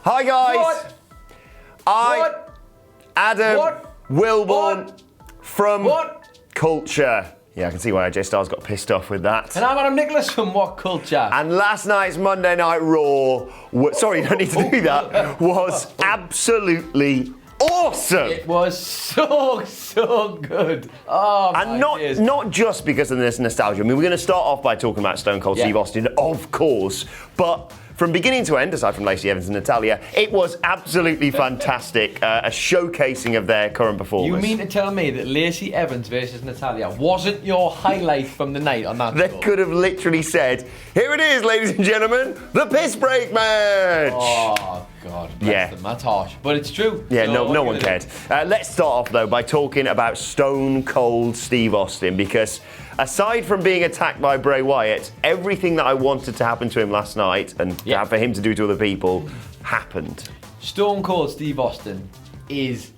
Hi guys. Adam Wilborn from WhatCulture. Yeah, I can see why AJ Styles got pissed off with that. And I'm Adam Nicholas from WhatCulture. And last night's Monday Night Raw, sorry, you don't need to do that, was absolutely awesome. It was so good. Oh, and my not just because of this nostalgia. I mean, we're going to start off by talking about Stone Cold Steve Austin, of course, but from beginning to end, aside from Lacey Evans and Natalya, it was absolutely fantastic, a showcasing of their current performance. You mean to tell me that Lacey Evans versus Natalya wasn't your highlight from the night on that They show? could have literally said, here it is, ladies and gentlemen, the piss break match! Oh, God. Bless them. That's harsh. But it's true. Yeah, so no one cared. Let's start off, though, by talking about Stone Cold Steve Austin, because aside from being attacked by Bray Wyatt, everything that I wanted to happen to him last night and for him to do to other people happened. Stone Cold Steve Austin is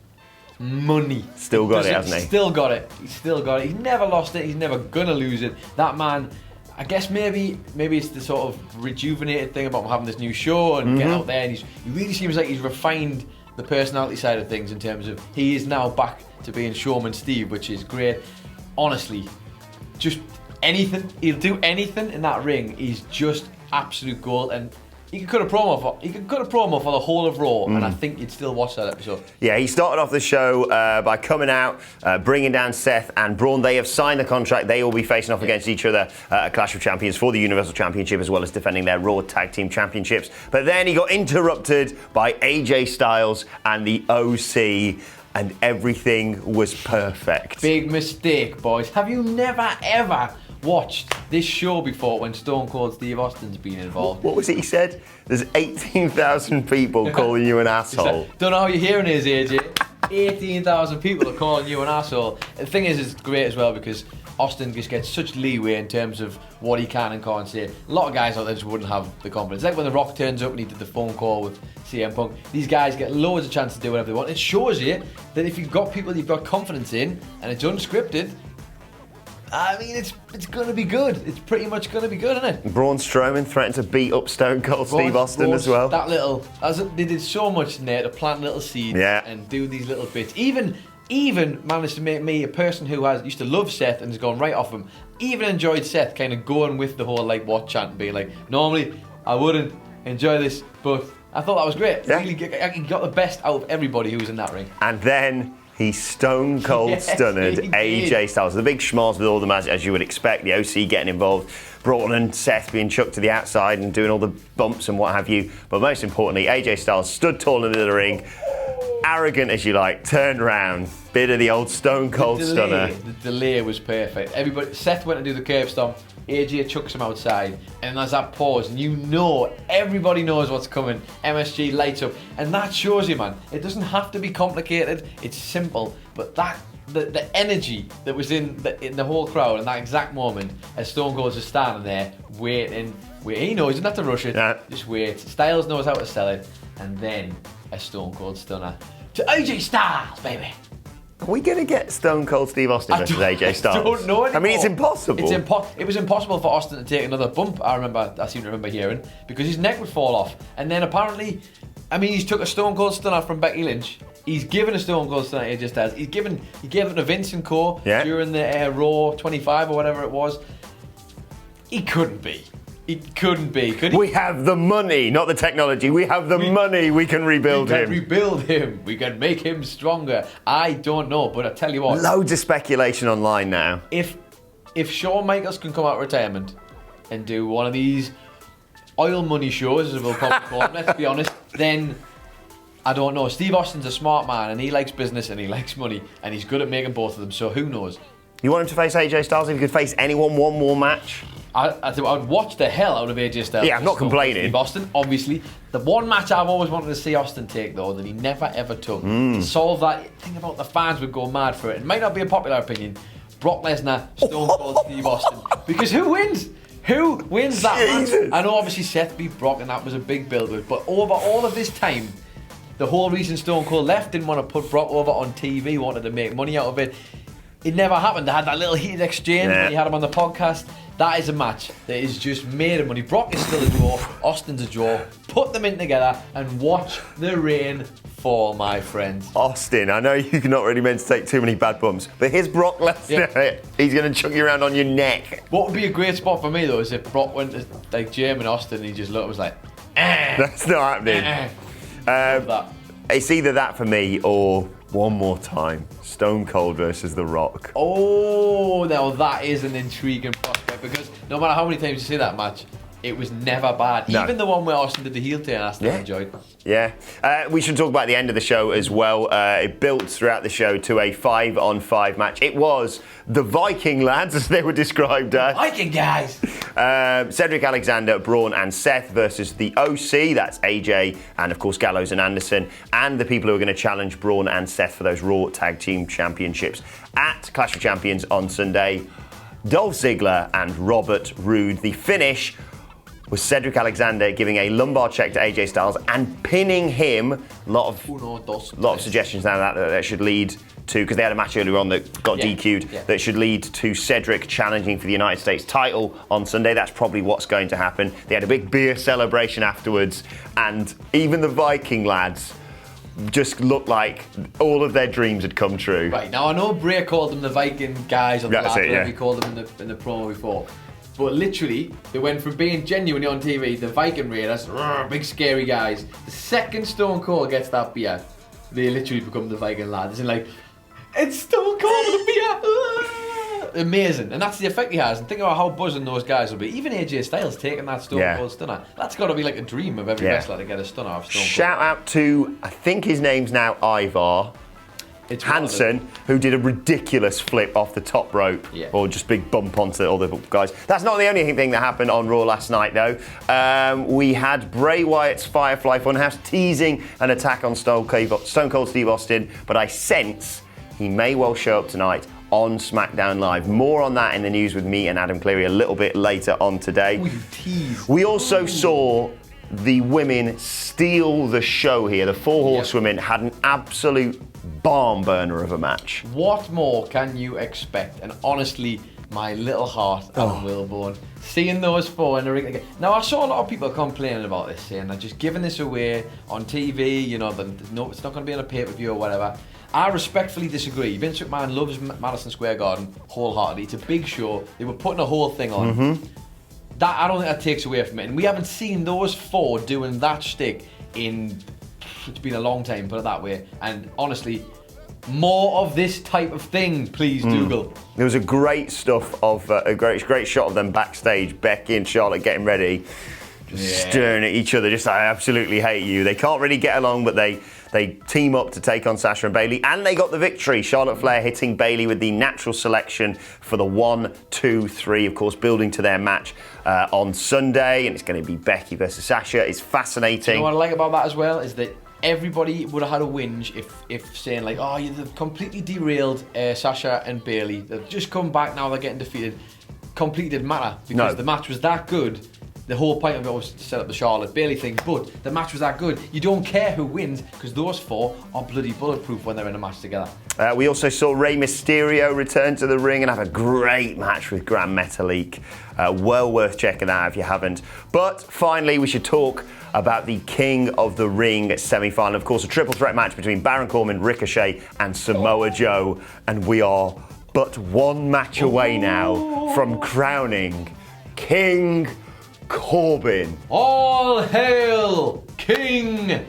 money. Still got it, hasn't he? Still got it. He's still got it. He's never lost it. He's never gonna lose it. That man, I guess maybe it's the sort of rejuvenated thing about having this new show and get out there. And he really seems like he's refined the personality side of things in terms of he is now back to being Showman Steve, which is great. Honestly, just anything. He'll do anything in that ring. He's just absolute gold. And he could cut a promo for the whole of Raw, and I think you'd still watch that episode. Yeah, he started off the show by coming out, bringing down Seth and Braun. They have signed the contract. They will be facing off against each other at Clash of Champions for the Universal Championship, as well as defending their Raw Tag Team Championships. But then he got interrupted by AJ Styles and the OC, and everything was perfect. Big mistake, boys. Have you never, ever watched this show before when Stone Cold Steve Austin's been involved? What was it he said? There's 18,000 people calling you an asshole. Like, don't know how you're hearing is, AJ. 18,000 people are calling you an asshole. The thing is, it's great as well because Austin just gets such leeway in terms of what he can and can't say. A lot of guys out there just wouldn't have the confidence. Like when The Rock turns up and he did the phone call with CM Punk. These guys get loads of chance to do whatever they want. It shows you that if you've got people you've got confidence in and it's unscripted, I mean, it's going to be good. It's pretty much going to be good, isn't it? Braun Strowman threatened to beat up Stone Cold Steve Austin as well. That little, they did so much in there to plant little seeds and do these little bits. Even managed to make me, a person who used to love Seth and has gone right off him, even enjoyed Seth kind of going with the whole like what chant and being like, normally I wouldn't enjoy this, but I thought that was great. Yeah. Really, he got the best out of everybody who was in that ring. And then he stone cold stunned AJ Styles. The big schmoz with all the magic, as you would expect. The OC getting involved. Braun and Seth being chucked to the outside and doing all the bumps and what have you. But most importantly, AJ Styles stood tall in the ring, arrogant as you like, turned round, bit of the old Stone Cold Stunner. The delay was perfect. Seth went to do the curb stomp. AJ chucks him outside, and there's that pause, and you know, everybody knows what's coming. MSG lights up, and that shows you, man. It doesn't have to be complicated. It's simple, but the energy that was in the whole crowd in that exact moment, as Stone Cold's just standing there waiting. He knows he doesn't have to rush it. Yeah. Just wait. Styles knows how to sell it, and then a Stone Cold Stunner to AJ Styles, baby. Are we going to get Stone Cold Steve Austin versus AJ Styles? I don't know anymore. I mean, it's impossible. It was impossible for Austin to take another bump, I seem to remember hearing, because his neck would fall off. And then apparently, I mean, he's took a Stone Cold Stunner from Becky Lynch. He's given a Stone Cold Stunner to AJ Styles. He gave it to Vince and Co. during the Raw 25 or whatever it was. He couldn't be. It couldn't be, could he? We have the money, not the technology. We have the money. We can rebuild him. We can rebuild him. We can make him stronger. I don't know, but I tell you what. Loads of speculation online now. If Shawn Michaels can come out of retirement and do one of these oil money shows, as we'll probably call them, let's be honest, then I don't know. Steve Austin's a smart man, and he likes business and he likes money, and he's good at making both of them, so who knows? You want him to face AJ Styles? If he could face anyone one more match? I'd watch the hell out of AJ Styles. Yeah, I'm not complaining. Steve Austin, obviously. The one match I've always wanted to see Austin take, though, that he never ever took, to solve that thing about the fans would go mad for it. It might not be a popular opinion. Brock Lesnar, Stone Cold Steve Austin. Because who wins? Who wins that match? I know obviously Seth beat Brock and that was a big build with, but over all of this time, the whole reason Stone Cold left, didn't want to put Brock over on TV, wanted to make money out of it. it never happened. They had that little heated exchange when you had him on the podcast. That is a match that is just made of money. Brock is still a draw. Austin's a draw. Put them in together and watch the rain fall, my friends. Austin, I know you're not really meant to take too many bad bumps, but here's Brock Lesnar. He's going to chuck you around on your neck. What would be a great spot for me, though, is if Brock went to like German Austin and he just looked and was like, That's not happening. It's either that for me or one more time, Stone Cold versus The Rock. Oh, now that is an intriguing prospect, because no matter how many times you see that match, it was never bad. No. Even the one where Austin did the heel turn, I still enjoyed. Yeah. We should talk about the end of the show as well. It built throughout the show to a 5-on-5 match. It was the Viking lads, as they were described as. Viking guys! Cedric Alexander, Braun and Seth versus the OC. That's AJ and, of course, Gallows and Anderson. And the people who are going to challenge Braun and Seth for those Raw Tag Team Championships at Clash of Champions on Sunday. Dolph Ziggler and Robert Roode. The finish was Cedric Alexander giving a lumbar check to AJ Styles and pinning him. A lot of suggestions now that should lead to, because they had a match earlier on that got DQ'd, that should lead to Cedric challenging for the United States title on Sunday. That's probably what's going to happen. They had a big beer celebration afterwards, and even the Viking lads just looked like all of their dreams had come true. Right, now I know Bray called them the Viking guys on the last one, we called them in the promo before. But literally, they went from being genuinely on TV, the Viking Raiders, big scary guys. The second Stone Cold gets that beer, they literally become the Viking lads. And like, it's Stone Cold with a beer! Amazing. And that's the effect he has. And think about how buzzing those guys will be. Even AJ Styles taking that Stone Cold stunner. That's got to be like a dream of every wrestler to get a stunner off Stone Cold. Shout out to, I think his name's now Ivar Hansen, who did a ridiculous flip off the top rope, or just big bump onto all the guys. That's not the only thing that happened on Raw last night, though. We had Bray Wyatt's Firefly Funhouse teasing an attack on Stone Cold Steve Austin, but I sense he may well show up tonight on SmackDown Live. More on that in the news with me and Adam Cleary a little bit later on today. We also saw the women steal the show here. The Four Horsewomen had an absolute barn burner of a match. What more can you expect? And honestly, my little heart, Adam Wilborn, seeing those four in the ring again. Now, I saw a lot of people complaining about this, saying they're just giving this away on TV, you know, it's not going to be on a pay-per-view or whatever. I respectfully disagree. Vince McMahon loves Madison Square Garden wholeheartedly. It's a big show. They were putting a whole thing on. That, I don't think that takes away from it. And we haven't seen those four doing that shtick in, it's been a long time, put it that way. And honestly, more of this type of thing, please, Dougal. There was a great stuff of a great shot of them backstage, Becky and Charlotte getting ready, just staring at each other. Just, I absolutely hate you. They can't really get along, but they team up to take on Sasha and Bayley, and they got the victory. Charlotte Flair hitting Bayley with the natural selection for the 1, 2, 3, of course, building to their match on Sunday, and it's going to be Becky versus Sasha. It's fascinating. You know what I like about that as well is that everybody would have had a whinge if saying like, oh, they've completely derailed Sasha and Bayley. They've just come back now, they're getting defeated. Completely didn't matter because the match was that good. The whole point of it was to set up the Charlotte Bayley thing, but the match was that good. You don't care who wins because those four are bloody bulletproof when they're in a match together. We also saw Rey Mysterio return to the ring and have a great match with Gran Metalik. Well worth checking out if you haven't. But finally, we should talk about the King of the Ring semi-final. Of course, a triple threat match between Baron Corbin, Ricochet and Samoa Joe. And we are but one match away now from crowning King Corbin. All hail King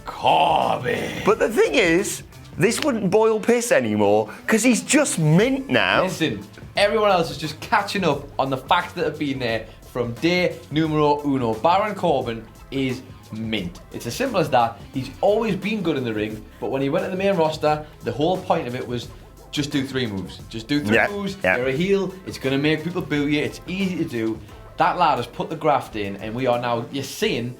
Corbin. But the thing is, this wouldn't boil piss anymore because he's just mint now. Listen, everyone else is just catching up on the facts that have been there from day numero uno. Baron Corbin is mint. It's as simple as that. He's always been good in the ring, but when he went to the main roster, the whole point of it was just do 3 moves. Just do 3 moves. You're a heel. It's going to make people boo you. It's easy to do. That lad has put the graft in, and we are now, you're seeing,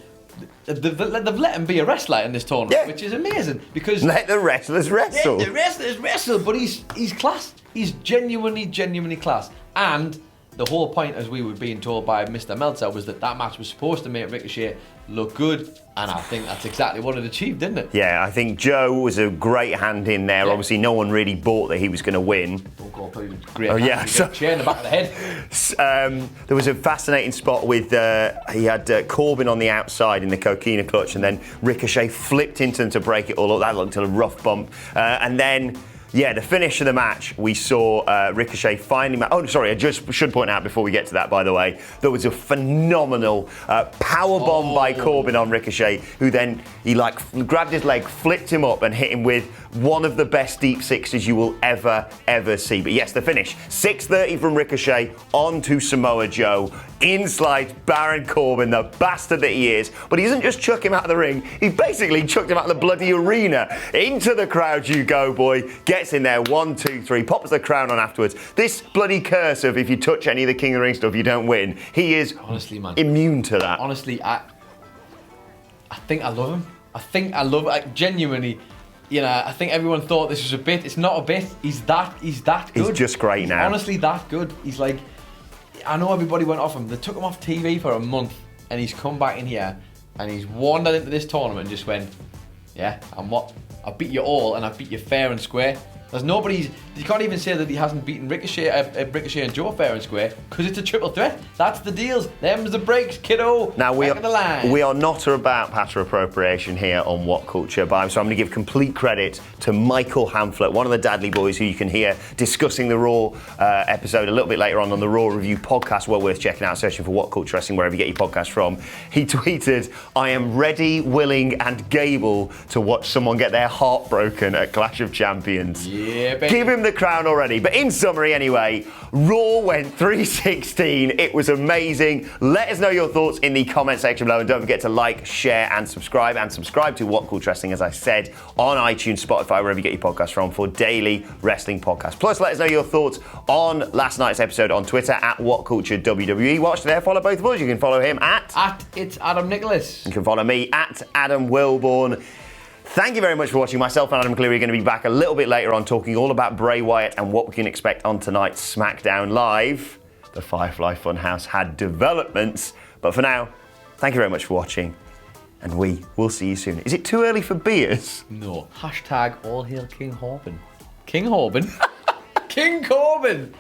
they've let him be a wrestler in this tournament, which is amazing. Because let the wrestlers wrestle. Let the wrestlers wrestle, but he's class. He's genuinely class. And the whole point, as we were being told by Mr. Meltzer, was that match was supposed to make Ricochet look good, and I think that's exactly what it achieved, didn't it? Yeah, I think Joe was a great hand in there. Yeah. Obviously, no one really bought that he was going to win. Don't call people great. Oh, yeah. So, chair in the back of the head. There was a fascinating spot with he had Corbin on the outside in the coquina clutch, and then Ricochet flipped into him to break it all up. That looked a rough bump, and then. Yeah, the finish of the match, we saw Ricochet finally... I just should point out before we get to that, by the way, there was a phenomenal powerbomb by Corbin on Ricochet, who then, he grabbed his leg, flipped him up and hit him with one of the best deep sixes you will ever see. But yes, the finish, 6:30 from Ricochet onto Samoa Joe. In slides Baron Corbin, the bastard that he is. But he doesn't just chuck him out of the ring, he basically chucked him out of the bloody arena. Into the crowd you go, boy. Gets in there, 1, 2, 3, pops the crown on afterwards. This bloody curse of if you touch any of the King of the Ring stuff, you don't win. He is honestly, man, immune to that. Honestly, I think I love him. Genuinely, you know, I think everyone thought this was a bit. It's not a bit. He's that good. He's just great He's now. honestly that good. He's like, I know everybody went off him. They took him off TV for a month, and he's come back in here, and he's wandered into this tournament and just went, yeah, and what? I beat you all, and I beat you fair and square. There's nobody's. You can't even say that he hasn't beaten Ricochet and Joe fair and square, because it's a triple threat. That's the deals. Them's the breaks, kiddo. Now we are not about patter appropriation here on WhatCulture, but so I'm going to give complete credit to Michael Hamflett, one of the Dadley boys who you can hear discussing the Raw episode a little bit later on the Raw Review podcast. Well worth checking out, searching for WhatCulture Wrestling wherever you get your podcast from. He tweeted, "I am ready, willing, and gable to watch someone get their heart broken at Clash of Champions." Yeah, baby. Give him the crown already. But in summary, anyway, Raw went 316. It was amazing. Let us know your thoughts in the comment section below, and don't forget to like, share, and subscribe. And subscribe to WhatCulture Wrestling, as I said, on iTunes, Spotify, wherever you get your podcasts from, for daily wrestling podcasts. Plus, let us know your thoughts on last night's episode on Twitter at WhatCultureWWE. Watch there, follow both of us. You can follow him at It's Adam Nicholas. You can follow me at Adam Wilborn. Thank you very much for watching. Myself and Adam Cleary are going to be back a little bit later on talking all about Bray Wyatt and what we can expect on tonight's SmackDown Live. The Firefly Funhouse had developments. But for now, thank you very much for watching, and we will see you soon. Is it too early for beers? No. Hashtag all hail King Corbin. King Corbin? King Corbin!